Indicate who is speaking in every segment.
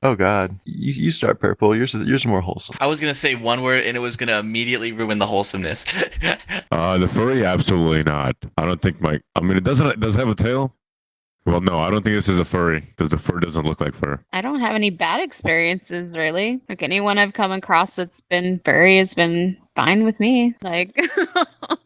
Speaker 1: Oh God, you start purple. Yours are more wholesome.
Speaker 2: I was gonna say one word, and it was gonna immediately ruin the wholesomeness.
Speaker 3: The furry, absolutely not. I don't think my. I mean, does it have a tail? Well, no, I don't think this is a furry because the fur doesn't look like fur.
Speaker 4: I don't have any bad experiences really. Like anyone I've come across that's been furry has been fine with me. Like,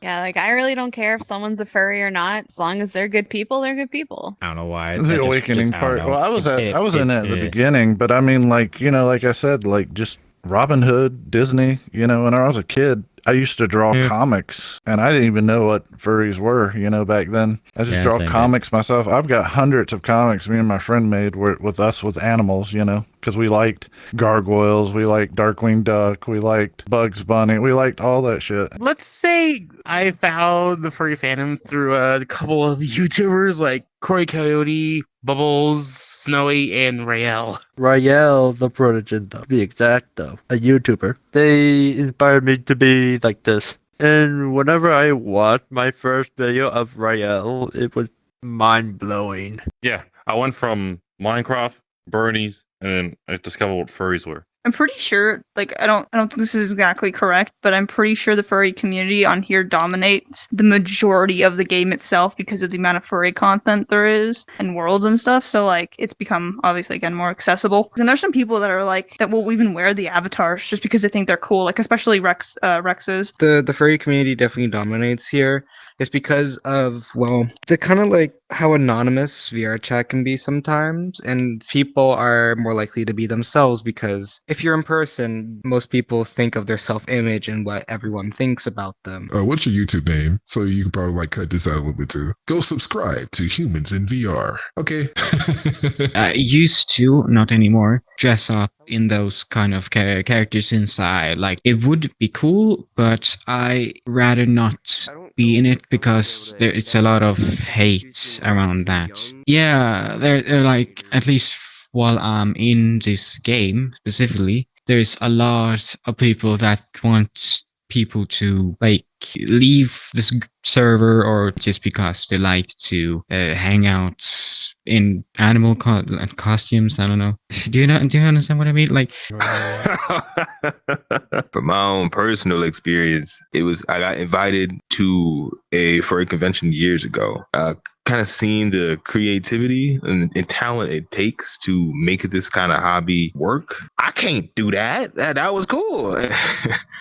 Speaker 4: yeah, like I really don't care if someone's a furry or not. As long as they're good people, they're good people.
Speaker 5: I don't know why.
Speaker 6: The awakening
Speaker 5: I don't
Speaker 6: part.
Speaker 5: know.
Speaker 6: Well, I was in it at the beginning, but I mean, like, like I said, like just Robin Hood, Disney, when I was a kid, I used to draw comics, and I didn't even know what furries were, back then. I just draw comics myself. I've got hundreds of comics me and my friend made with animals, because we liked gargoyles, we liked Darkwing Duck, we liked Bugs Bunny, we liked all that shit.
Speaker 7: Let's say I found the furry fandom through a couple of YouTubers like Corey Coyote, Bubbles, Snowy, and Rael.
Speaker 8: Rael, the Prodigy, to be exact, though, a YouTuber. They inspired me to be like this. And whenever I watched my first video of Rael, it was mind-blowing.
Speaker 9: Yeah, I went from Minecraft, Bernie's, and then I discovered what furries were.
Speaker 10: I'm pretty sure, like, I don't think this is exactly correct, but I'm pretty sure the furry community on here dominates the majority of the game itself because of the amount of furry content there is and worlds and stuff. So, like, it's become, obviously, again, more accessible. And there's some people that are, like, that will even wear the avatars just because they think they're cool, like, especially Rex's.
Speaker 11: The furry community definitely dominates here. It's because of, well, the kind of, like, how anonymous VR chat can be sometimes, and people are more likely to be themselves because if you're in person, most people think of their self-image and what everyone thinks about them.
Speaker 12: What's your YouTube name? So you can probably cut this out a little bit too. Go subscribe to Humans in VR. Okay.
Speaker 5: I used to, not anymore, dress up in those kind of characters inside. Like, it would be cool, but I rather not be in it because it's a lot of hate around that. Yeah, they're like, at least while I'm in this game specifically, there's a lot of people that want people to like leave this server, or just because they like to hang out in animal costumes. I don't know. Do you understand what I mean? Like,
Speaker 13: from my own personal experience, I got invited to a furry convention years ago. Kind of seeing the creativity and talent it takes to make this kind of hobby work. I can't do that. That was cool.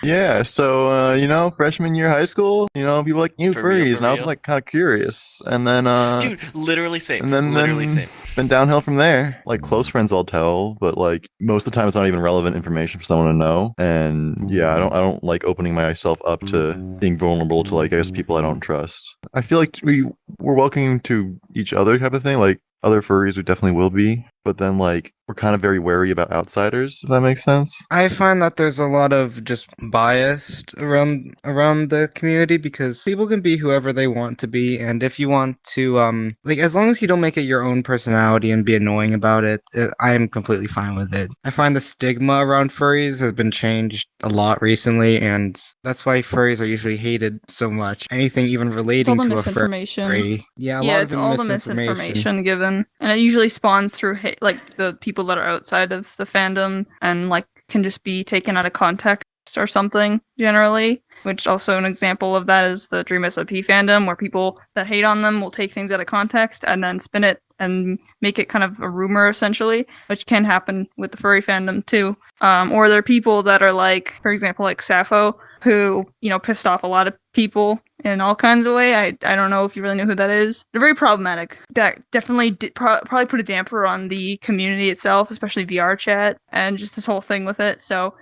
Speaker 1: Yeah, so freshman year high school, people like new furries, and I was like kind of curious, and then
Speaker 2: dude, literally same.
Speaker 1: And then
Speaker 2: literally same.
Speaker 1: It's been downhill from there. Like close friends, I'll tell, but like most of the time, it's not even relevant information for someone to know. And yeah, I don't like opening myself up to being vulnerable to like I guess people I don't trust. I feel like we're welcoming to each other type of thing. Like other furries, we definitely will be, but then like we're kind of very wary about outsiders, if that makes sense.
Speaker 11: I find that there's a lot of just bias around the community because people can be whoever they want to be, and if you want to like, as long as you don't make it your own personality and be annoying about it, I am completely fine with it. I find the stigma around furries has been changed a lot recently, and that's why furries are usually hated so much. Anything even relating to a furry. Yeah, it's all the misinformation
Speaker 10: given, and it usually spawns through like the people that are outside of the fandom and like can just be taken out of context or something generally, which also an example of that is the Dream SMP fandom, where people that hate on them will take things out of context and then spin it and make it kind of a rumor essentially, which can happen with the furry fandom too. Or there are people that are like, for example, like Sappho, who, pissed off a lot of people in all kinds of way. I don't know if you really know who that is. They're very problematic. That definitely probably put a damper on the community itself, especially VR chat and just this whole thing with it. So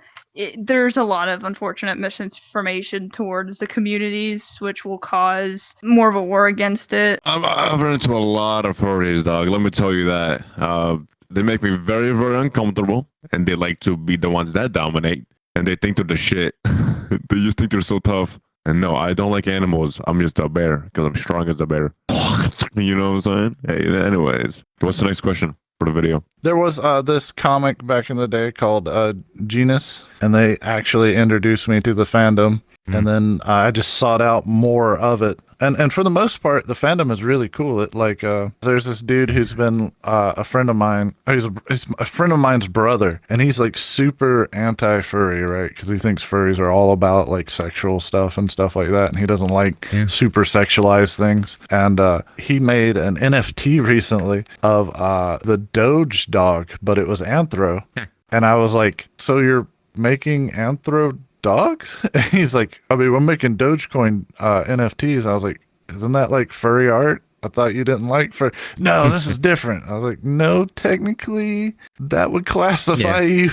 Speaker 10: there's a lot of unfortunate misinformation towards the communities, which will cause more of a war against it.
Speaker 3: I've run into a lot of furries, dog. Let me tell you that. They make me very, very uncomfortable, and they like to be the ones that dominate, and they think they're the shit. They just think they're so tough. And no, I don't like animals. I'm just a bear, because I'm strong as a bear. You know what I'm saying? Hey, anyways, what's the next question for the video?
Speaker 6: There was this comic back in the day called Genus, and they actually introduced me to the fandom. And then I just sought out more of it. And for the most part, the fandom is really cool. It like there's this dude who's been a friend of mine. He's a friend of mine's brother, and he's like super anti-furry, right? Because he thinks furries are all about like sexual stuff and stuff like that, and he doesn't like super sexualized things. And he made an NFT recently of the Doge dog, but it was anthro. And I was like, so you're making anthro dogs? And he's like, I mean, we're making Dogecoin NFTs. I was like, isn't that like furry art? I thought you didn't like furry. No, this is different. I was like, no, technically that would classify you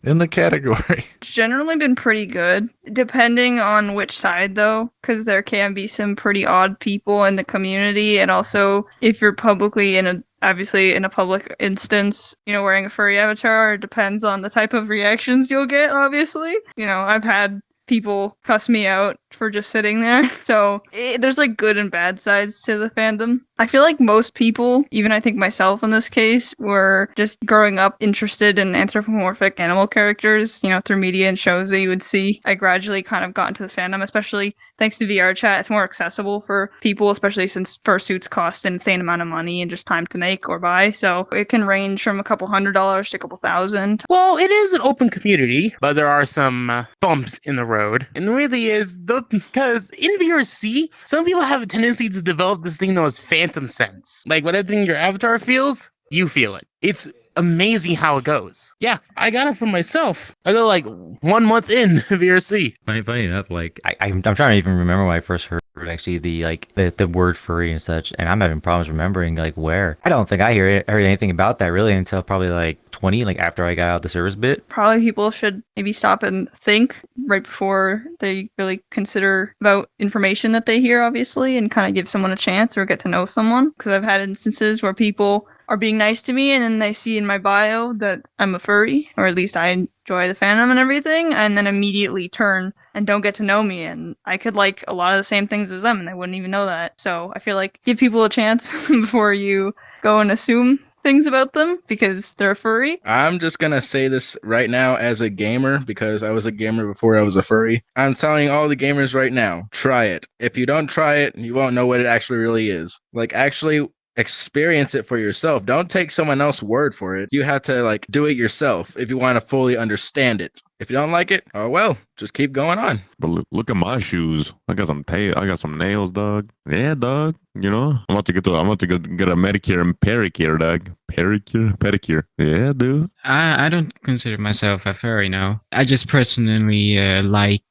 Speaker 6: in the category.
Speaker 10: Generally been pretty good, depending on which side though, because there can be some pretty odd people in the community, and also if you're publicly obviously in a public instance, wearing a furry avatar, it depends on the type of reactions you'll get, obviously. I've had people cuss me out for just sitting there. So there's like good and bad sides to the fandom. I feel like most people, even I think myself in this case, were just growing up interested in anthropomorphic animal characters, through media and shows that you would see. I gradually kind of got into the fandom, especially thanks to VRChat. It's more accessible for people, especially since fursuits cost an insane amount of money and just time to make or buy. So it can range from a couple $100s to a couple $1,000.
Speaker 7: Well, it is an open community, but there are some bumps in the road. And it really is, because in VRC, some people have a tendency to develop this thing known as phantom sense. Like, whatever your avatar feels, you feel it. It's amazing how it goes. Yeah, I got it for myself. I got like 1 month in VRC.
Speaker 14: Funny enough, like I'm trying to even remember when I first heard actually the word furry and such, and I'm having problems remembering like where. I don't think I heard anything about that really until probably like 20, like after I got out the service bit.
Speaker 10: Probably people should maybe stop and think right before they really consider about information that they hear, obviously, and kind of give someone a chance or get to know someone. Because I've had instances where people are being nice to me, and then they see in my bio that I'm a furry, or at least I enjoy the fandom and everything, and then immediately turn and don't get to know me, and I could like a lot of the same things as them, and they wouldn't even know that. So I feel like give people a chance before you go and assume things about them because they're a furry.
Speaker 15: I'm just gonna say this right now as a gamer, because I was a gamer before I was a furry. I'm telling all the gamers right now, try it. If you don't try it, you won't know what it actually really is. Like, actually experience it for yourself. Don't take someone else's word for it. You have to like do it yourself if you want to fully understand it. If you don't like it, oh well, just keep going on.
Speaker 3: But look at my shoes. I got some I got some nails, dog. Yeah, dog. I'm about to get a Medicare and pedicure, dog. Pedicure. Yeah, dude.
Speaker 5: I don't consider myself a furry now. I just personally like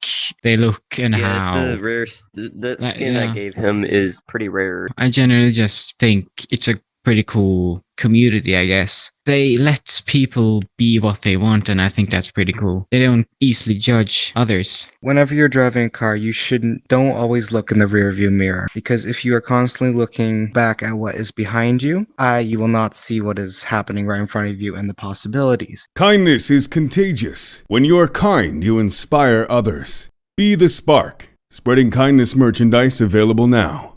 Speaker 5: they look and how.
Speaker 16: It's a rare. The skin I gave him is pretty rare.
Speaker 5: I generally just think it's a pretty cool community, I guess. They let people be what they want, and I think that's pretty cool. They don't easily judge others.
Speaker 11: Whenever you're driving a car, don't always look in the rearview mirror, because if you are constantly looking back at what is behind you, you will not see what is happening right in front of you and the possibilities.
Speaker 17: Kindness is contagious. When you are kind, you inspire others. Be the spark. Spreading kindness merchandise available now.